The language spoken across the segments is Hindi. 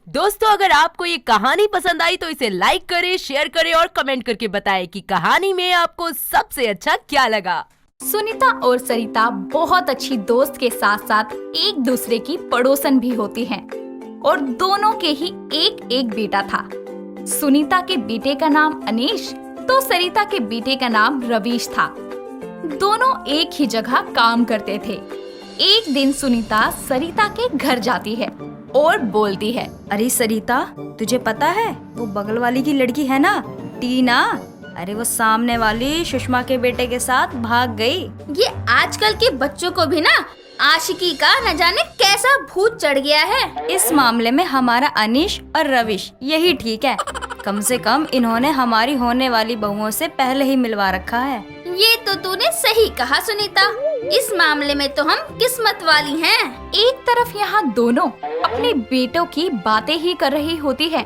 दोस्तों, अगर आपको ये कहानी पसंद आई तो इसे लाइक करें, शेयर करें और कमेंट करके बताएं कि कहानी में आपको सबसे अच्छा क्या लगा। सुनीता और सरिता बहुत अच्छी दोस्त के साथ साथ एक दूसरे की पड़ोसन भी होती हैं और दोनों के ही एक एक बेटा था। सुनीता के बेटे का नाम अनीश तो सरिता के बेटे का नाम रवीश था। दोनों एक ही जगह काम करते थे। एक दिन सुनीता सरिता के घर जाती है और बोलती है, अरे सरिता, तुझे पता है वो बगल वाली की लड़की है ना, टीना, अरे वो सामने वाली सुषमा के बेटे के साथ भाग गई। ये आजकल के बच्चों को भी ना आशिकी का न जाने कैसा भूत चढ़ गया है। इस मामले में हमारा अनीश और रविश यही ठीक है। कम से कम इन्होंने हमारी होने वाली बहुओं से पहले ही मिलवा रखा है। ये तो तूने सही कहा सुनीता, इस मामले में तो हम किस्मत वाली हैं। एक तरफ यहाँ दोनों अपने बेटों की बातें ही कर रही होती है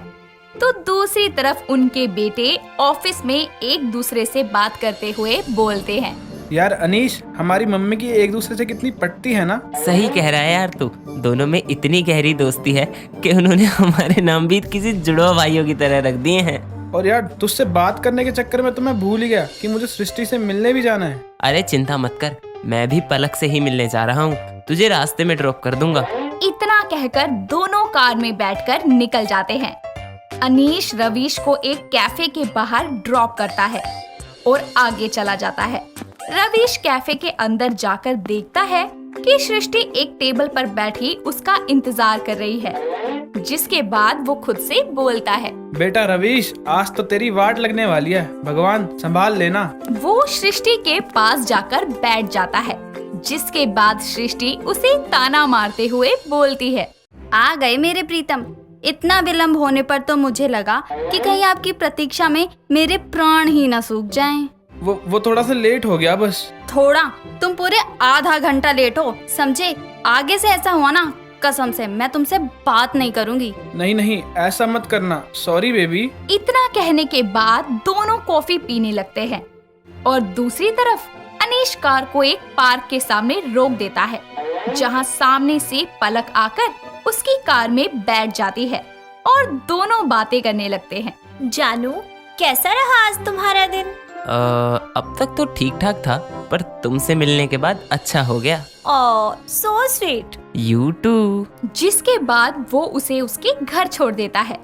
तो दूसरी तरफ उनके बेटे ऑफिस में एक दूसरे से बात करते हुए बोलते हैं, यार अनीश, हमारी मम्मी की एक दूसरे से कितनी पटती है ना। सही कह रहा है यार तू। दोनों में इतनी गहरी दोस्ती है कि उन्होंने हमारे नाम भी किसी जुड़वा भाइयों की तरह रख दिए हैं। और यार तुझसे बात करने के चक्कर में तो मैं भूल ही गया कि मुझे सृष्टि से मिलने भी जाना है। अरे चिंता मत कर, मैं भी पलक से ही मिलने जा रहा हूँ, तुझे रास्ते में ड्रॉप कर दूंगा। इतना कहकर दोनों कार में बैठकर निकल जाते हैं। अनीश रवीश को एक कैफे के बाहर ड्रॉप करता है और आगे चला जाता है। रवीश कैफे के अंदर जाकर देखता है कि सृष्टि एक टेबल पर बैठी उसका इंतजार कर रही है, जिसके बाद वो खुद से बोलता है, बेटा रवीश, आज तो तेरी वाट लगने वाली है, भगवान संभाल लेना। वो सृष्टि के पास जाकर बैठ जाता है, जिसके बाद सृष्टि उसे ताना मारते हुए बोलती है, आ गए मेरे प्रीतम। इतना विलंब होने पर तो मुझे लगा कि कहीं आपकी प्रतीक्षा में मेरे प्राण ही न सूख जाएं। वो थोड़ा सा लेट हो गया बस। थोड़ा, तुम पूरे आधा घंटा लेट हो, समझे? आगे से ऐसा हुआ ना, कसम से मैं तुमसे बात नहीं करूंगी। नहीं, ऐसा मत करना, सॉरी बेबी। इतना कहने के बाद दोनों कॉफी पीने लगते हैं और दूसरी तरफ अनीश कार को एक पार्क के सामने रोक देता है, जहां सामने से पलक आकर उसकी कार में बैठ जाती है और दोनों बातें करने लगते हैं। जानू, कैसा रहा आज तुम्हारा दिन? अब तक तो ठीक ठाक था, पर तुमसे मिलने के बाद अच्छा हो गया। Oh, so sweet. You too. जिसके बाद वो उसे उसके घर छोड़ देता है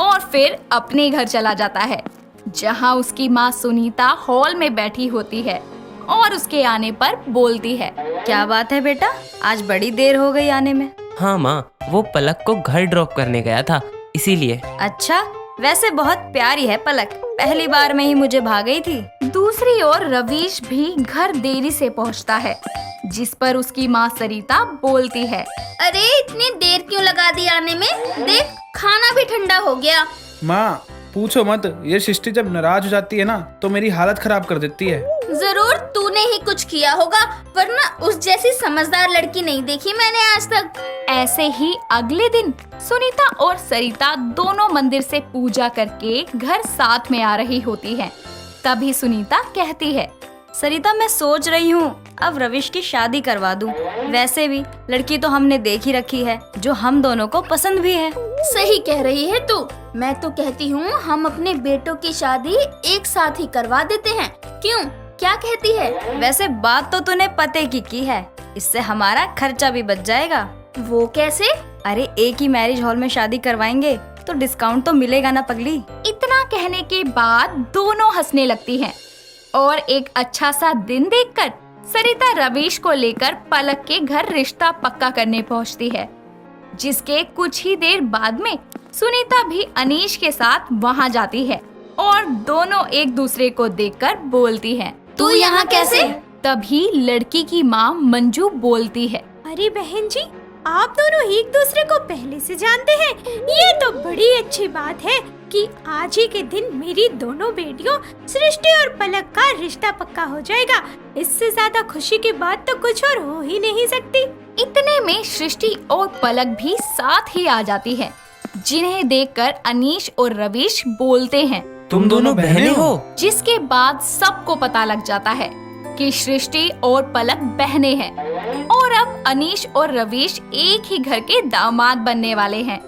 और फिर अपने घर चला जाता है, जहां उसकी माँ सुनीता हॉल में बैठी होती है और उसके आने पर बोलती है, क्या बात है बेटा, आज बड़ी देर हो गई आने में। हाँ माँ, वो पलक को घर ड्रॉप करने गया था, इसीलिए। अच्छा, वैसे बहुत प्यारी है पलक, पहली बार में ही मुझे भा गई थी। दूसरी ओर रवीश भी घर देरी से पहुंचता है, जिस पर उसकी माँ सरिता बोलती है, अरे इतनी देर क्यों लगा दी आने में? देख, खाना भी ठंडा हो गया। माँ पूछो मत, ये सृष्टि जब नाराज हो जाती है ना तो मेरी हालत खराब कर देती है। जरूर तूने ही कुछ किया होगा, वरना उस जैसी समझदार लड़की नहीं देखी मैंने आज तक। ऐसे ही अगले दिन सुनीता और सरिता दोनों मंदिर से पूजा करके घर साथ में आ रही होती हैं। तभी सुनीता कहती है, सरिता, मैं सोच रही हूँ अब रविश की शादी करवा दूं। वैसे भी लड़की तो हमने देख ही रखी है जो हम दोनों को पसंद भी है। सही कह रही है तू। मैं तो कहती हूँ हम अपने बेटों की शादी एक साथ ही करवा देते हैं। क्यों, क्या कहती है? वैसे बात तो तूने पते की है, इससे हमारा खर्चा भी बच जाएगा। वो कैसे? अरे एक ही मैरिज हॉल में शादी करवाएंगे तो डिस्काउंट तो मिलेगा ना पगली। इतना कहने के बाद दोनों हंसने लगती हैं और एक अच्छा सा दिन देखकर सरिता रवीश को लेकर पलक के घर रिश्ता पक्का करने पहुंचती है, जिसके कुछ ही देर बाद में सुनीता भी अनीश के साथ वहां जाती है और दोनों एक दूसरे को देखकर बोलती हैं, तू यहाँ कैसे? तभी लड़की की माँ मंजू बोलती है, अरे बहन जी, आप दोनों एक दूसरे को पहले से जानते हैं। ये तो बड़ी अच्छी बात है कि आज ही के दिन मेरी दोनों बेटियों सृष्टि और पलक का रिश्ता पक्का हो जाएगा। इससे ज्यादा खुशी की बात तो कुछ और हो ही नहीं सकती। इतने में सृष्टि और पलक भी साथ ही आ जाती है, जिन्हें देखकर अनीश और रवीश बोलते हैं, तुम दोनों बहनें हो? जिसके बाद सबको पता लग जाता है कि सृष्टि और पलक बहनें हैं और अब अनीश और रवीश एक ही घर के दामाद बनने वाले हैं।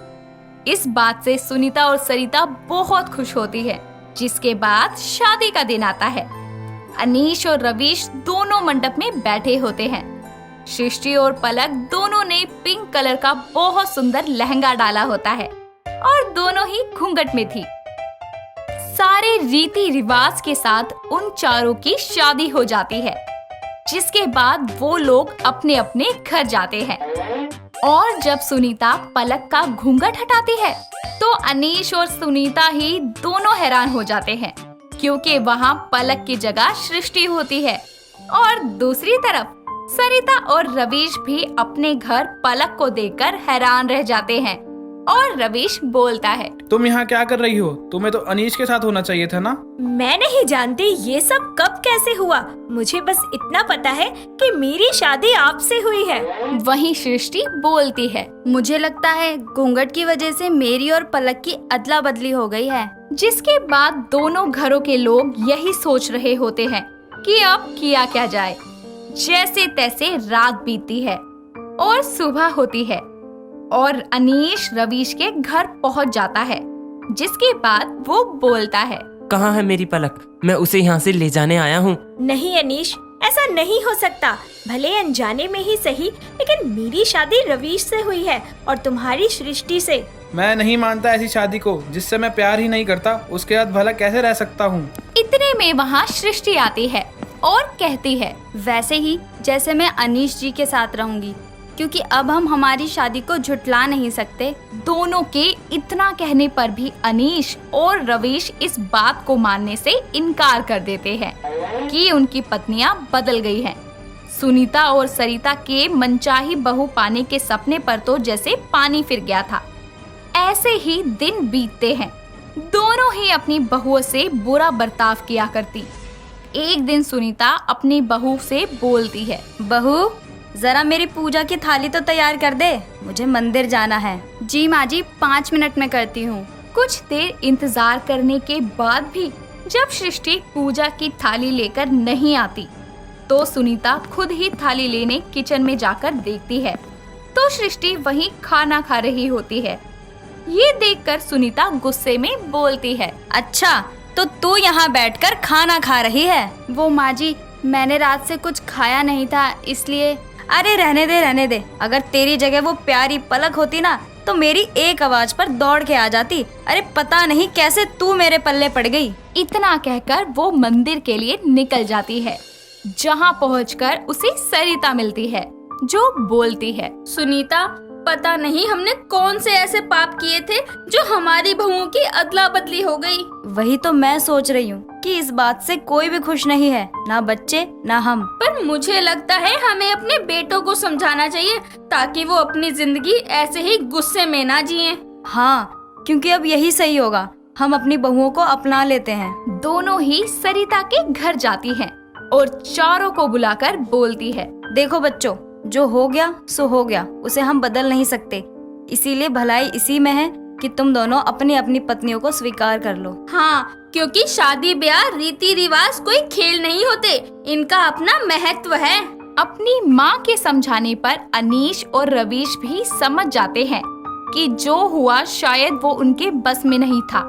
इस बात से सुनीता और सरिता बहुत खुश होती है। जिसके बाद शादी का दिन आता है। अनीश और रवीश दोनों मंडप में बैठे होते हैं। सृष्टि और पलक दोनों ने पिंक कलर का बहुत सुंदर लहंगा डाला होता है और दोनों ही घूंघट में थी। सारे रीति रिवाज के साथ उन चारों की शादी हो जाती है। जिसके बाद वो लोग अपने अपने घर जाते हैं। और जब सुनीता पलक का घूंघट हटाती है तो अनीश और सुनीता ही दोनों हैरान हो जाते हैं, क्योंकि वहाँ पलक की जगह सृष्टि होती है। और दूसरी तरफ सरिता और रवीश भी अपने घर पलक को देखकर हैरान रह जाते हैं। और रवीश बोलता है, तुम यहाँ क्या कर रही हो? तुम्हें तो अनीश के साथ होना चाहिए था ना। मैं नहीं जानती ये सब कब कैसे हुआ। मुझे बस इतना पता है कि मेरी शादी आपसे हुई है। वहीं सृष्टि बोलती है, मुझे लगता है घूंघट की वजह से मेरी और पलक की अदला बदली हो गई है। जिसके बाद दोनों घरों के लोग यही सोच रहे होते हैं कि अब किया क्या जाए। जैसे तैसे रात बीतती है और सुबह होती है और अनीश रवीश के घर पहुंच जाता है। जिसके बाद वो बोलता है, कहाँ है मेरी पलक? मैं उसे यहाँ से ले जाने आया हूँ। नहीं अनीश, ऐसा नहीं हो सकता। भले अनजाने में ही सही, लेकिन मेरी शादी रवीश से हुई है और तुम्हारी सृष्टि से। मैं नहीं मानता ऐसी शादी को जिससे मैं प्यार ही नहीं करता। उसके साथ भला कैसे रह सकता हूँ? इतने में वहाँ सृष्टि आती है और कहती है, वैसे ही जैसे मैं अनीश जी के साथ रहूंगी, क्योंकि अब हम हमारी शादी को झुठला नहीं सकते। दोनों के इतना कहने पर भी अनीश और रवीश इस बात को मानने से इनकार कर देते हैं कि उनकी पत्नियां बदल गई हैं। सुनीता और सरिता के मनचाही बहू पाने के सपने पर तो जैसे पानी फिर गया था। ऐसे ही दिन बीतते हैं। दोनों ही अपनी बहुओं से बुरा बर्ताव किया करती। एक दिन सुनीता अपनी बहू से बोलती है, बहू जरा मेरी पूजा की थाली तो तैयार कर दे, मुझे मंदिर जाना है। जी माँ जी, 5 मिनट में करती हूँ। कुछ देर इंतजार करने के बाद भी जब सृष्टि पूजा की थाली लेकर नहीं आती तो सुनीता खुद ही थाली लेने किचन में जाकर देखती है तो सृष्टि वहीं खाना खा रही होती है। ये देखकर सुनीता गुस्से में बोलती है, अच्छा तो तू यहाँ बैठकर खाना खा रही है? वो माँ जी, मैंने रात से कुछ खाया नहीं था इसलिए। अरे रहने दे। अगर तेरी जगह वो प्यारी पलक होती ना तो मेरी एक आवाज पर दौड़ के आ जाती। अरे पता नहीं कैसे तू मेरे पल्ले पड़ गई। इतना कहकर वो मंदिर के लिए निकल जाती है, जहाँ पहुंचकर उसे सरिता मिलती है जो बोलती है, सुनीता, पता नहीं हमने कौन से ऐसे पाप किए थे जो हमारी बहुओं की अदला बदली हो गई। वही तो मैं सोच रही हूँ कि इस बात से कोई भी खुश नहीं है, ना बच्चे ना हम। पर मुझे लगता है हमें अपने बेटों को समझाना चाहिए ताकि वो अपनी जिंदगी ऐसे ही गुस्से में ना जिएं। हाँ, क्योंकि अब यही सही होगा। हम अपनी बहुओं को अपना लेते हैं। दोनों ही सरिता के घर जाती हैं और चारों को बुलाकर बोलती है, देखो बच्चों, जो हो गया सो हो गया, उसे हम बदल नहीं सकते। इसीलिए भलाई इसी में है कि तुम दोनों अपनी अपनी पत्नियों को स्वीकार कर लो। हाँ, क्योंकि शादी ब्याह रीति रिवाज कोई खेल नहीं होते, इनका अपना महत्व है। अपनी माँ के समझाने पर अनीश और रवीश भी समझ जाते हैं कि जो हुआ शायद वो उनके बस में नहीं था,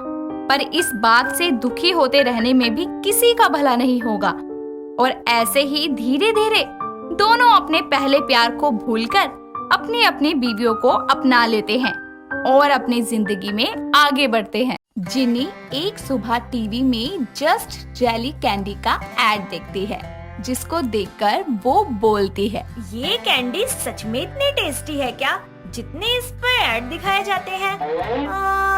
पर इस बात से दुखी होते रहने में भी किसी का भला नहीं होगा। और ऐसे ही धीरे धीरे दोनों अपने पहले प्यार को भूलकर अपनी अपनी बीवियों को अपना लेते हैं और अपनी जिंदगी में आगे बढ़ते हैं। जिन्नी एक सुबह टीवी में जस्ट जेली कैंडी का एड देखती है, जिसको देखकर वो बोलती है, ये कैंडी सच में इतनी टेस्टी है क्या जितने इस पर ऐड दिखाए जाते हैं?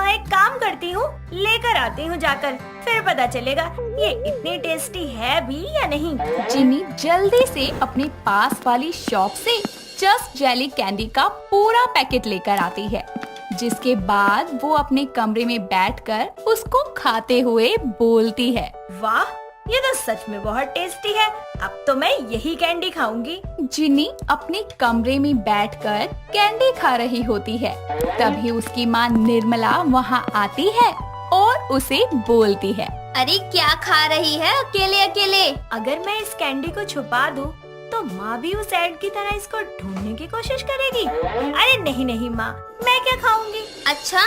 एक काम करती हूँ, लेकर आती हूँ जाकर, फिर पता चलेगा ये इतनी टेस्टी है भी या नहीं। जिन्नी जल्दी से अपने पास वाली शॉप से जस्ट जेली कैंडी का पूरा पैकेट लेकर आती है, जिसके बाद वो अपने कमरे में बैठकर उसको खाते हुए बोलती है, वाह, ये तो सच में बहुत टेस्टी है। अब तो मैं यही कैंडी खाऊंगी। जिन्नी अपने कमरे में बैठकर कैंडी खा रही होती है। तभी उसकी माँ निर्मला वहाँ आती है और उसे बोलती है, अरे क्या खा रही है अकेले अकेले? अगर मैं इस कैंडी को छुपा दूं तो माँ भी उस ऐड की तरह इसको ढूंढने की कोशिश करेगी। अरे नहीं नहीं माँ, मैं क्या खाऊंगी। अच्छा,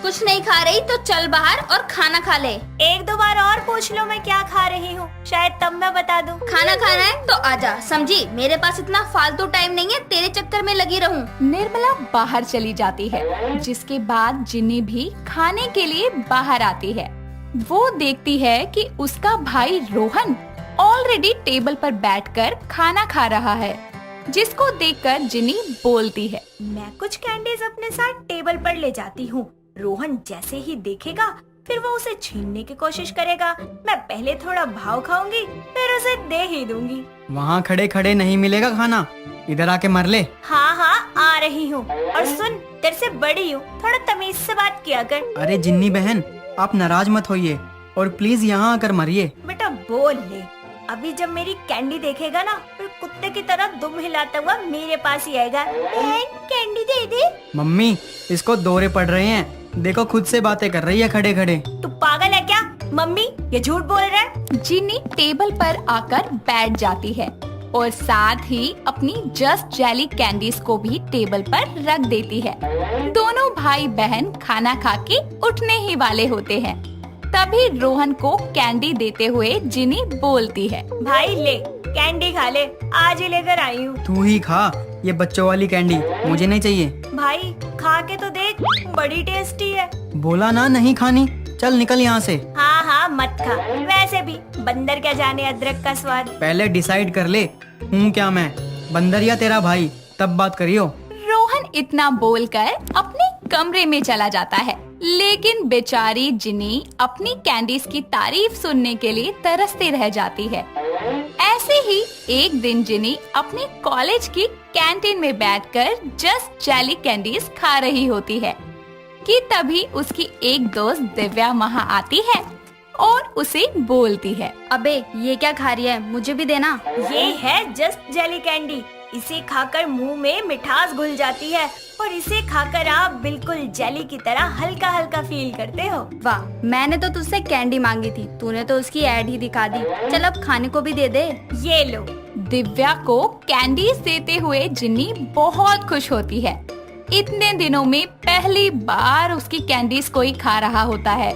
कुछ नहीं खा रही तो चल बाहर और खाना खा ले। एक दो बार और पूछ लो मैं क्या खा रही हूँ, शायद तब मैं बता दूँ। खाना खाना है तो आजा, समझी? मेरे पास इतना फालतू टाइम नहीं है तेरे चक्कर में लगी रहूं। निर्मला बाहर चली जाती है, जिसके बाद जिन्नी भी खाने के लिए बाहर आती है। वो देखती है कि उसका भाई रोहन ऑलरेडी टेबल पर बैठकर खाना खा रहा है, जिसको देखकर जिन्नी बोलती है, मैं कुछ कैंडीज अपने साथ टेबल पर ले जाती हूँ। रोहन जैसे ही देखेगा फिर वो उसे छीनने की कोशिश करेगा। मैं पहले थोड़ा भाव खाऊंगी, फिर उसे दे ही दूंगी। वहाँ खड़े खड़े नहीं मिलेगा खाना, इधर आके मर ले। हाँ हाँ आ रही हूँ। और सुन, तेरे से बड़ी हूँ, थोड़ा तमीज से बात किया कर। अरे जिन्नी बहन, आप नाराज मत होइए और प्लीज यहाँ आकर मरिए। बेटा बोल ले, अभी जब मेरी कैंडी देखेगा ना फिर कुत्ते की तरह दुम हिलाता हुआ मेरे पास ही आएगा। कैंडी दे दे। मम्मी, इसको दौरे पड़ रहे हैं, देखो खुद से बातें कर रही है खड़े खड़े। तू पागल है क्या? मम्मी ये झूठ बोल रहा है। जिन्नी टेबल पर आकर बैठ जाती है और साथ ही अपनी जस्ट जेली कैंडीज को भी टेबल पर रख देती है। दोनों भाई बहन खाना खा के उठने ही वाले होते हैं। तभी रोहन को कैंडी देते हुए जिन्नी बोलती है, भाई ले कैंडी खा ले, आज ही लेकर आई हूँ। तू ही खा, ये बच्चों वाली कैंडी मुझे नहीं चाहिए। भाई खा के तो देख, बड़ी टेस्टी है। बोला ना नहीं खानी, चल निकल यहाँ से। हाँ हाँ मत खा, वैसे भी बंदर क्या जाने अदरक का स्वाद। पहले डिसाइड कर ले, हूँ क्या मैं, बंदर या तेरा भाई, तब बात करियो। रोहन इतना बोलकर अपने कमरे में चला जाता है, लेकिन बेचारी जिन्नी अपनी कैंडीज की तारीफ सुनने के लिए तरसती रह जाती है। ऐसे ही एक दिन जिन्नी अपने कॉलेज की कैंटीन में बैठकर जस्ट जेली कैंडीज खा रही होती है कि तभी उसकी एक दोस्त दिव्या वहाँ आती है और उसे बोलती है, अबे ये क्या खा रही है, मुझे भी देना। ये है जस्ट जेली कैंडी, इसे खाकर मुंह में मिठास घुल जाती है और इसे खाकर आप बिल्कुल जेली की तरह हल्का हल्का फील करते हो। वाह, मैंने तो तुझसे कैंडी मांगी थी, तूने तो उसकी ऐड ही दिखा दी। चल अब खाने को भी दे दे। ये लो। दिव्या को कैंडीज देते हुए जिन्नी बहुत खुश होती है। इतने दिनों में पहली बार उसकी कैंडीज कोई खा रहा होता है।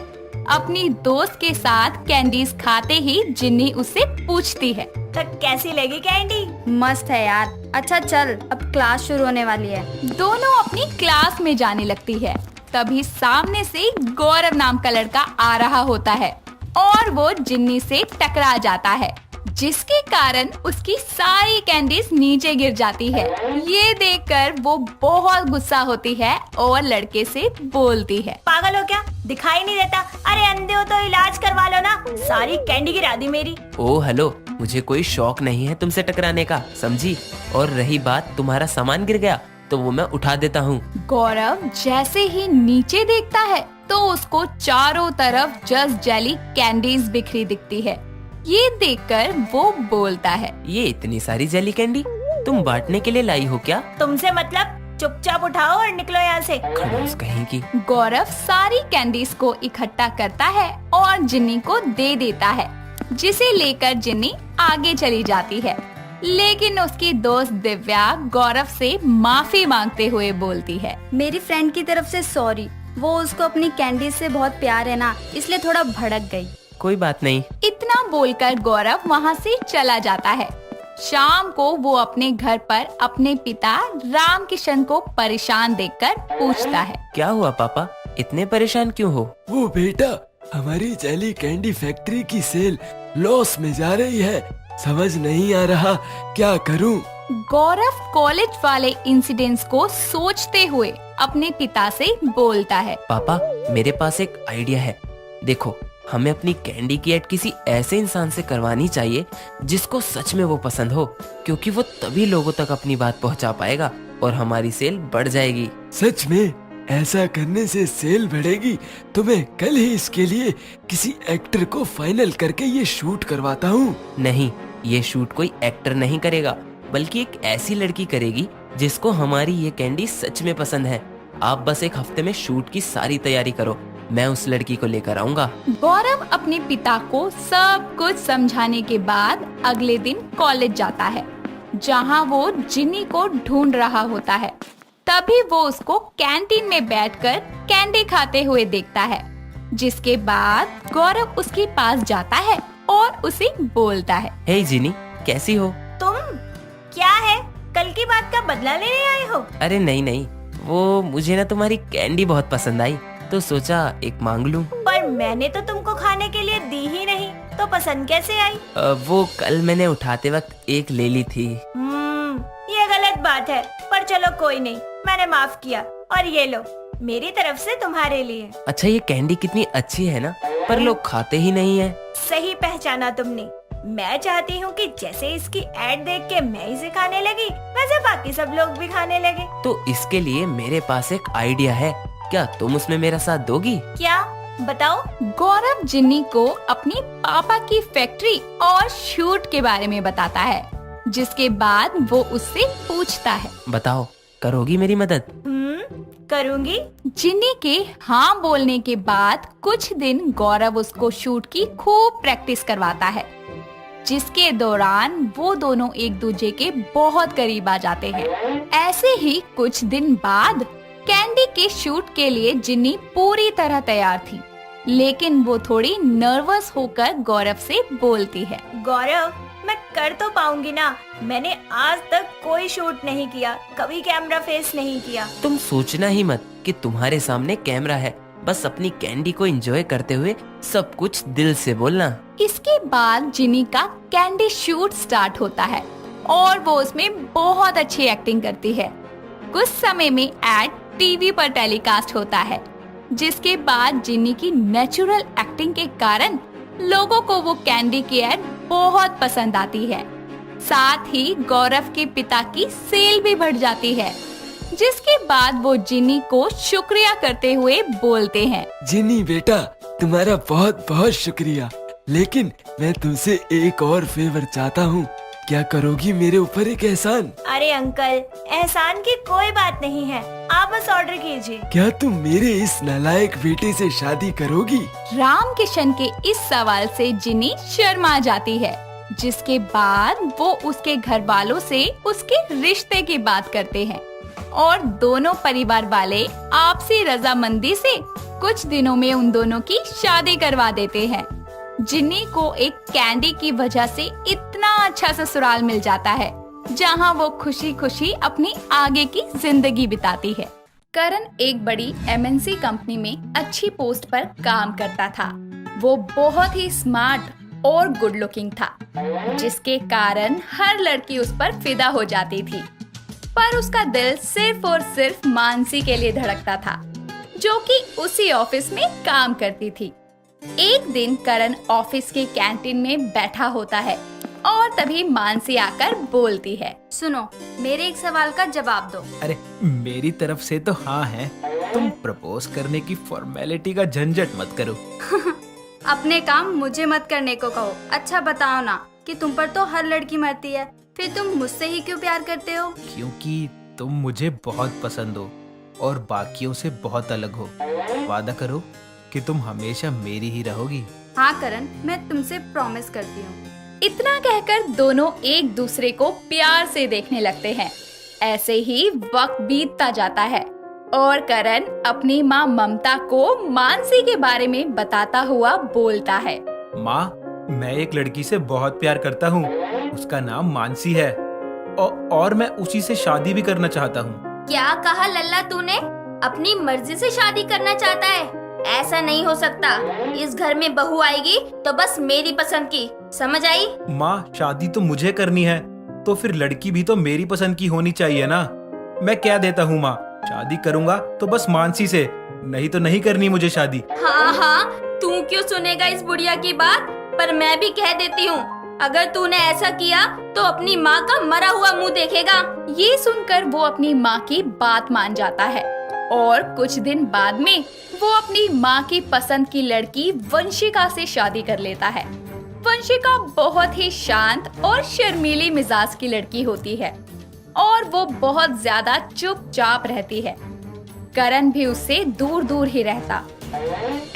अपनी दोस्त के साथ कैंडीज खाते ही जिन्नी उससे पूछती है, तो कैसी लगी कैंडी? मस्त है यार। अच्छा चल, अब क्लास शुरू होने वाली है। दोनों अपनी क्लास में जाने लगती है। तभी सामने से गौरव नाम का लड़का आ रहा होता है और वो जिन्नी से टकरा जाता है, जिसके कारण उसकी सारी कैंडीज नीचे गिर जाती है। ये देखकर वो बहुत गुस्सा होती है और लड़के से बोलती है, पागल हो क्या, दिखाई नहीं देता? अरे अंधे हो तो इलाज करवा लो ना, सारी कैंडी गिरा दी मेरी। ओ हेलो, मुझे कोई शौक नहीं है तुमसे टकराने का, समझी? और रही बात तुम्हारा सामान गिर गया तो वो मैं उठा देता हूँ। गौरव जैसे ही नीचे देखता है तो उसको चारों तरफ जस्ट जेली कैंडीज बिखरी दिखती है। ये देखकर वो बोलता है, ये इतनी सारी जेली कैंडी तुम बांटने के लिए लाई हो क्या? तुमसे मतलब, चुपचाप उठाओ और निकलो यहाँ से। खड़ूस कहीं की। गौरव सारी कैंडीज को इकट्ठा करता है और जिन्नी को दे देता है, जिसे लेकर जिन्नी आगे चली जाती है। लेकिन उसकी दोस्त दिव्या गौरव से माफी मांगते हुए बोलती है, मेरी फ्रेंड की तरफ से सॉरी, वो उसको अपनी कैंडी से बहुत प्यार है ना, इसलिए थोड़ा भड़क गई। कोई बात नहीं। इतना बोलकर गौरव वहाँ से चला जाता है। शाम को वो अपने घर पर अपने पिता राम किशन को परेशान देखकर पूछता है, क्या हुआ पापा, इतने परेशान क्यों हो? वो बेटा, हमारी जेली कैंडी फैक्ट्री की सेल लॉस में जा रही है, समझ नहीं आ रहा क्या करूं। गौरव कॉलेज वाले इंसिडेंट्स को सोचते हुए अपने पिता से बोलता है, पापा मेरे पास एक आइडिया है। देखो, हमें अपनी कैंडी की ऐड किसी ऐसे इंसान से करवानी चाहिए जिसको सच में वो पसंद हो, क्योंकि वो तभी लोगों तक अपनी बात पहुंचा पाएगा और हमारी सेल बढ़ जाएगी। सच में ऐसा करने से सेल बढ़ेगी तो मैं कल ही इसके लिए किसी एक्टर को फाइनल करके ये शूट करवाता हूँ। नहीं, ये शूट कोई एक्टर नहीं करेगा, बल्कि एक ऐसी लड़की करेगी जिसको हमारी ये कैंडी सच में पसंद है। आप बस एक हफ्ते में शूट की सारी तैयारी करो, मैं उस लड़की को लेकर आऊंगा। गौरव अपने पिता को सब कुछ समझाने के बाद अगले दिन कॉलेज जाता है, जहां वो जिन्नी को ढूंढ रहा होता है। तभी वो उसको कैंटीन में बैठकर कैंडी खाते हुए देखता है, जिसके बाद गौरव उसके पास जाता है और उसे बोलता है, हे जिनी, कैसी हो? तुम क्या है, कल की बात का बदला लेने आए हो? अरे नहीं नहीं, वो मुझे ना तुम्हारी कैंडी बहुत पसंद आई तो सोचा एक मांग लूं। पर मैंने तो तुमको खाने के लिए दी ही नहीं, तो पसंद कैसे आई? वो कल मैंने उठाते वक्त एक ले ली थी। ये गलत बात है, पर चलो कोई नहीं, मैंने माफ किया। और ये लो, मेरी तरफ से तुम्हारे लिए। अच्छा, ये कैंडी कितनी अच्छी है ना, पर लोग खाते ही नहीं है। सही पहचाना तुमने। मैं चाहती हूँ कि जैसे इसकी एड देख के मैं इसे खाने लगी, वैसे बाकी सब लोग भी खाने लगे। तो इसके लिए मेरे पास एक आइडिया है, क्या तुम उसमें मेरा साथ दोगी? क्या, बताओ। गौरव जिन्नी को अपनी पापा की फैक्ट्री और शूट के बारे में बताता है, जिसके बाद वो उससे पूछता है, बताओ, करोगी मेरी मदद? करूँगी। जिन्नी के हाँ बोलने के बाद कुछ दिन गौरव उसको शूट की खूब प्रैक्टिस करवाता है, जिसके दौरान वो दोनों एक दूसरे के बहुत करीब आ जाते हैं। ऐसे ही कुछ दिन बाद कैंडी के शूट के लिए जिन्नी पूरी तरह तैयार थी, लेकिन वो थोड़ी नर्वस होकर गौरव से बोलती है, गौरव, मैं कर तो पाऊंगी ना? मैंने आज तक कोई शूट नहीं किया, कभी कैमरा फेस नहीं किया। तुम सोचना ही मत कि तुम्हारे सामने कैमरा है, बस अपनी कैंडी को एंजॉय करते हुए सब कुछ दिल से बोलना। इसके बाद जिन्नी का कैंडी शूट स्टार्ट होता है और वो उसमें बहुत अच्छी एक्टिंग करती है। कुछ समय में एड टीवी पर टेलीकास्ट होता है, जिसके बाद जिन्नी की नेचुरल एक्टिंग के कारण लोगों को वो कैंडी की एड बहुत पसंद आती है। साथ ही गौरव के पिता की सेल भी बढ़ जाती है, जिसके बाद वो जिन्नी को शुक्रिया करते हुए बोलते हैं, जिनी बेटा, तुम्हारा बहुत बहुत शुक्रिया, लेकिन मैं तुमसे एक और फेवर चाहता हूँ। क्या करोगी मेरे ऊपर एक एहसान? अरे अंकल, एहसान की कोई बात नहीं है, आप बस ऑर्डर कीजिए। क्या तुम मेरे इस नालायक बेटे से शादी करोगी? राम किशन के इस सवाल से जिन्नी शर्मा जाती है, जिसके बाद वो उसके घर वालों से उसके रिश्ते की बात करते हैं और दोनों परिवार वाले आपसी रजामंदी से कुछ दिनों में उन दोनों की शादी करवा देते हैं। जिन्नी को एक कैंडी की वजह से इतना अच्छा ससुराल मिल जाता है, जहां वो खुशी खुशी अपनी आगे की जिंदगी बिताती है। करण एक बड़ी MNC कंपनी में अच्छी पोस्ट पर काम करता था। वो बहुत ही स्मार्ट और गुड लुकिंग था, जिसके कारण हर लड़की उस पर फिदा हो जाती थी। पर उसका दिल सिर्फ और सिर्फ मानसी के लिए धड़कता था, जो कि उसी ऑफिस में काम करती थी। एक दिन करण ऑफिस के कैंटीन में बैठा होता है और तभी मानसी आकर बोलती है, सुनो, मेरे एक सवाल का जवाब दो। अरे मेरी तरफ से तो हाँ है, तुम प्रपोज करने की फॉर्मेलिटी का झंझट मत करो। अपने काम मुझे मत करने को कहो। अच्छा बताओ ना कि तुम पर तो हर लड़की मरती है, फिर तुम मुझसे ही क्यों प्यार करते हो? क्योंकि तुम मुझे बहुत पसंद हो और बाकियों से बहुत अलग हो। वादा करो कि तुम हमेशा मेरी ही रहोगी। हाँ करण, मैं तुमसे प्रॉमिस करती हूँ। इतना कहकर दोनों एक दूसरे को प्यार से देखने लगते हैं। ऐसे ही वक्त बीतता जाता है और करण अपनी माँ ममता को मानसी के बारे में बताता हुआ बोलता है, माँ, मैं एक लड़की से बहुत प्यार करता हूँ, उसका नाम मानसी है और मैं उसी से शादी भी करना चाहता हूँ। क्या कहा लल्ला तूने? अपनी मर्जी से शादी करना चाहता है? ऐसा नहीं हो सकता। इस घर में बहू आएगी तो बस मेरी पसंद की, समझ आई? माँ, शादी तो मुझे करनी है, तो फिर लड़की भी तो मेरी पसंद की होनी चाहिए ना। मैं क्या देता हूँ माँ, शादी करूँगा तो बस मानसी से, नहीं तो नहीं करनी मुझे शादी। हाँ हाँ, तू क्यों सुनेगा इस बुढ़िया की बात? पर मैं भी कह देती हूँ, अगर तूने ऐसा किया तो अपनी माँ का मरा हुआ मुंह देखेगा। ये सुनकर वो अपनी माँ की बात मान जाता है और कुछ दिन बाद में वो अपनी माँ की पसंद की लड़की वंशिका से शादी कर लेता है। वंशिका बहुत ही शांत और शर्मीली मिजाज की लड़की होती है और वो बहुत ज्यादा चुपचाप रहती है। करण भी उससे दूर दूर ही रहता।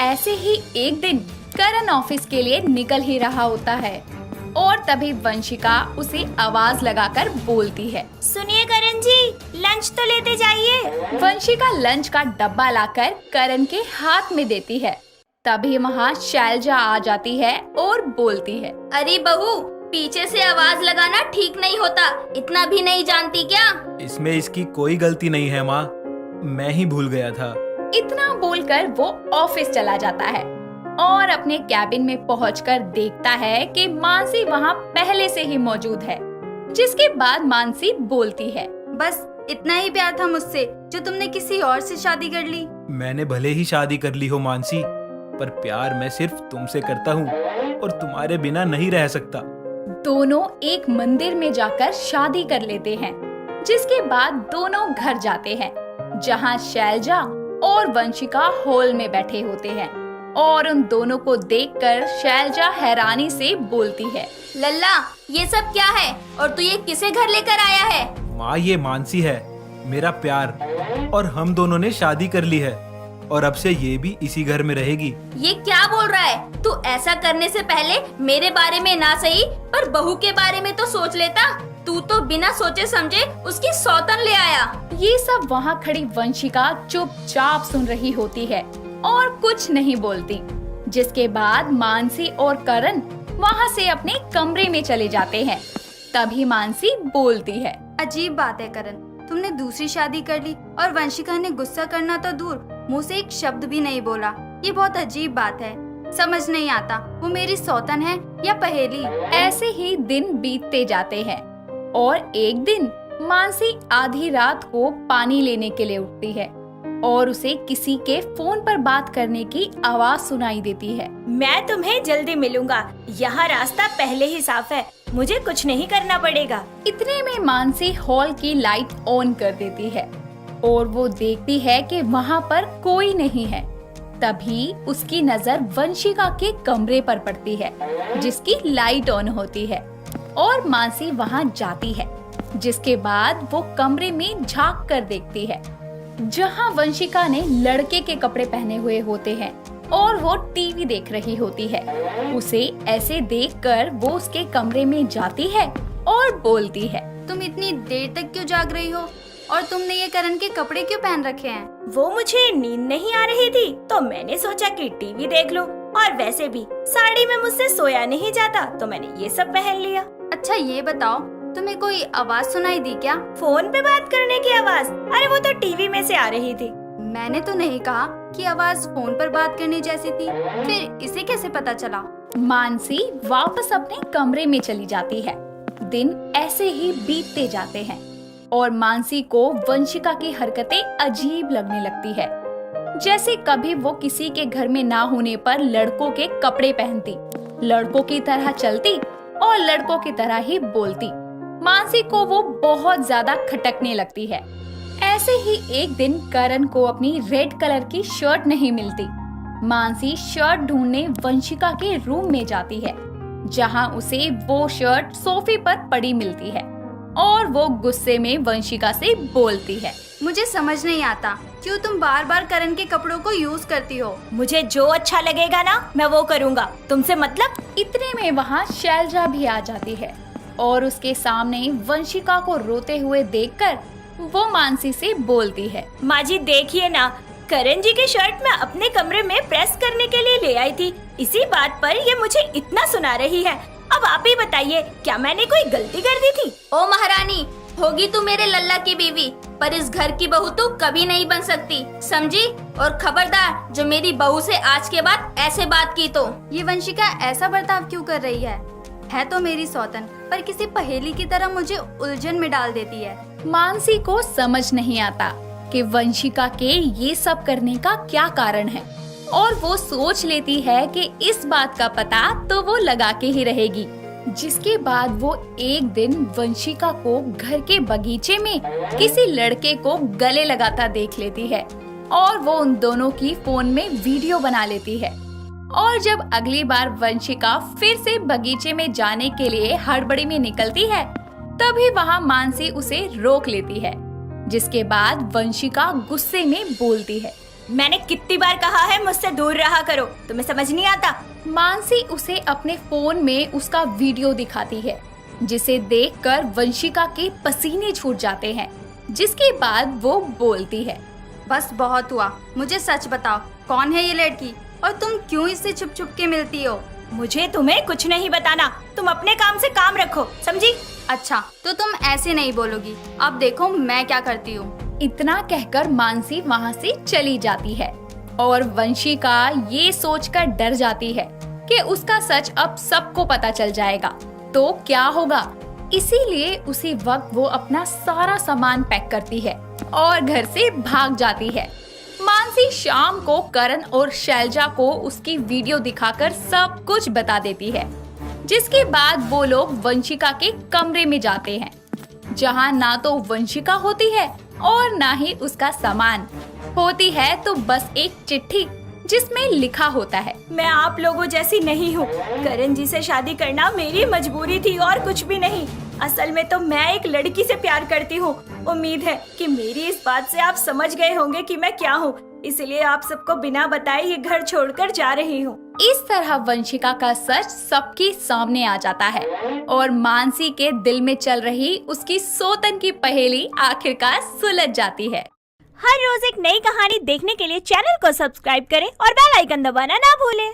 ऐसे ही एक दिन करण ऑफिस के लिए निकल ही रहा होता है और तभी वंशिका उसे आवाज लगाकर बोलती है। सुनिए करण जी, लंच तो लेते जाइए। वंशिका लंच का डब्बा लाकर करण के हाथ में देती है। तभी वहाँ शैलजा आ जाती है और बोलती है, अरे बहू, पीछे से आवाज लगाना ठीक नहीं होता, इतना भी नहीं जानती क्या? इसमें इसकी कोई गलती नहीं है माँ, मैं ही भूल गया था। इतना बोलकर वो ऑफिस चला जाता है और अपने कैबिन में पहुंचकर देखता है कि मानसी वहाँ पहले से ही मौजूद है। जिसके बाद मानसी बोलती है, बस इतना ही प्यार था मुझसे जो तुमने किसी और से शादी कर ली। मैंने भले ही शादी कर ली हो मानसी, पर प्यार मैं सिर्फ तुमसे करता हूँ और तुम्हारे बिना नहीं रह सकता। दोनों एक मंदिर में जाकर शादी कर लेते हैं। जिसके बाद दोनों घर जाते हैं, जहाँ शैलजा और वंशिका हॉल में बैठे होते हैं और उन दोनों को देखकर शैलजा हैरानी से बोलती है, लल्ला, ये सब क्या है और तू ये किसे घर लेकर आया है? माँ, ये मानसी है, मेरा प्यार, और हम दोनों ने शादी कर ली है और अब से ये भी इसी घर में रहेगी। ये क्या बोल रहा है? तू ऐसा करने से पहले मेरे बारे में ना सही पर बहू के बारे में तो सोच लेता। तू तो बिना सोचे समझे उसकी सौतन ले आया। ये सब वहाँ खड़ी वंशिका चुपचाप सुन रही होती है और कुछ नहीं बोलती। जिसके बाद मानसी और करण वहाँ से अपने कमरे में चले जाते हैं। तभी मानसी बोलती है, अजीब बात है करण, तुमने दूसरी शादी कर ली और वंशिका ने गुस्सा करना तो दूर, मुँह से एक शब्द भी नहीं बोला। ये बहुत अजीब बात है, समझ नहीं आता वो मेरी सौतन है या पहेली। ऐसे ही दिन बीतते जाते हैं और एक दिन मानसी आधी रात को पानी लेने के लिए उठती है और उसे किसी के फोन पर बात करने की आवाज सुनाई देती है। मैं तुम्हें जल्दी मिलूंगा, यहाँ रास्ता पहले ही साफ है, मुझे कुछ नहीं करना पड़ेगा। इतने में मानसी हॉल की लाइट ऑन कर देती है और वो देखती है कि वहाँ पर कोई नहीं है। तभी उसकी नजर वंशिका के कमरे पर पड़ती है, जिसकी लाइट ऑन होती है और मानसी वहाँ जाती है। जिसके बाद वो कमरे में झांक कर देखती है, जहाँ वंशिका ने लड़के के कपड़े पहने हुए होते हैं और वो टीवी देख रही होती है। उसे ऐसे देखकर वो उसके कमरे में जाती है और बोलती है, तुम इतनी देर तक क्यों जाग रही हो और तुमने ये करण के कपड़े क्यों पहन रखे हैं? वो मुझे नींद नहीं आ रही थी तो मैंने सोचा कि टीवी देख लो, और वैसे भी साड़ी में मुझसे सोया नहीं जाता तो मैंने ये सब पहन लिया। अच्छा ये बताओ, तुम्हें कोई आवाज सुनाई दी क्या? फोन पे बात करने की आवाज? अरे वो तो टीवी में से आ रही थी। मैंने तो नहीं कहा कि आवाज फोन पर बात करने जैसी थी, फिर इसे कैसे पता चला? मानसी वापस अपने कमरे में चली जाती है। दिन ऐसे ही बीतते जाते हैं और मानसी को वंशिका की हरकतें अजीब लगने लगती है। जैसे कभी वो किसी के घर में ना होने पर लड़कों के कपड़े पहनती, लड़कों की तरह चलती और लड़कों की तरह ही बोलती। मानसी को वो बहुत ज्यादा खटकने लगती है। ऐसे ही एक दिन करण को अपनी रेड कलर की शर्ट नहीं मिलती। मानसी शर्ट ढूंढने वंशिका के रूम में जाती है, जहां उसे वो शर्ट सोफे पर पड़ी मिलती है और वो गुस्से में वंशिका से बोलती है, मुझे समझ नहीं आता क्यों तुम बार बार करण के कपड़ों को यूज करती हो। मुझे जो अच्छा लगेगा ना मैं वो करूँगा, तुमसे मतलब। इतने में वहाँ शैलजा भी आ जाती है और उसके सामने वंशिका को रोते हुए देखकर वो मानसी से बोलती है, माँ जी देखिए ना, करण जी की शर्ट मैं अपने कमरे में प्रेस करने के लिए ले आई थी, इसी बात पर ये मुझे इतना सुना रही है। अब आप ही बताइए, क्या मैंने कोई गलती कर दी थी? ओ महारानी, होगी तू मेरे लल्ला की बीवी, पर इस घर की बहू तू कभी नहीं बन सकती, समझी? और खबरदार जो मेरी बहू से आज के बाद ऐसे बात की तो। ये वंशिका ऐसा बर्ताव क्यों कर रही है तो मेरी सौतन, पर किसी पहेली की तरह मुझे उलझन में डाल देती है। मानसी को समझ नहीं आता कि वंशिका के ये सब करने का क्या कारण है और वो सोच लेती है कि इस बात का पता तो वो लगा के ही रहेगी। जिसके बाद वो एक दिन वंशिका को घर के बगीचे में किसी लड़के को गले लगाता देख लेती है और वो उन दोनों की फोन में वीडियो बना लेती है। और जब अगली बार वंशिका फिर से बगीचे में जाने के लिए हड़बड़ी में निकलती है, तभी वहाँ मानसी उसे रोक लेती है। जिसके बाद वंशिका गुस्से में बोलती है, मैंने कितनी बार कहा है मुझसे दूर रहा करो, तुम्हें समझ नहीं आता? मानसी उसे अपने फोन में उसका वीडियो दिखाती है, जिसे देखकर वंशिका के पसीने छूट जाते हैं, जिसके बाद वो बोलती है, बस बहुत हुआ, मुझे सच बताओ, कौन है ये लड़की और तुम क्यों इससे छुप छुप के मिलती हो? मुझे तुम्हें कुछ नहीं बताना, तुम अपने काम से काम रखो, समझी? अच्छा, तो तुम ऐसे नहीं बोलोगी, अब देखो मैं क्या करती हूँ। इतना कहकर मानसी वहाँ से चली जाती है और वंशिका ये सोचकर डर जाती है कि उसका सच अब सबको पता चल जाएगा तो क्या होगा। इसीलिए उसी वक्त वो अपना सारा सामान पैक करती है और घर से भाग जाती है। मानसी शाम को करण और शैलजा को उसकी वीडियो दिखाकर सब कुछ बता देती है, जिसके बाद वो लोग वंशिका के कमरे में जाते हैं, जहां ना तो वंशिका होती है और ना ही उसका सामान। होती है तो बस एक चिट्ठी जिसमें लिखा होता है, मैं आप लोगों जैसी नहीं हूँ, करण जी से शादी करना मेरी मजबूरी थी और कुछ भी नहीं। असल में तो मैं एक लड़की से प्यार करती हूँ। उम्मीद है कि मेरी इस बात से आप समझ गए होंगे कि मैं क्या हूँ, इसलिए आप सबको बिना बताए ये घर छोड़कर जा रही हूँ। इस तरह वंशिका का सच सबके सामने आ जाता है और मानसी के दिल में चल रही उसकी सौतन की पहेली आखिरकार सुलझ जाती है। हर रोज एक नई कहानी देखने के लिए चैनल को सब्सक्राइब करें और बेल आइकन दबाना ना भूलें।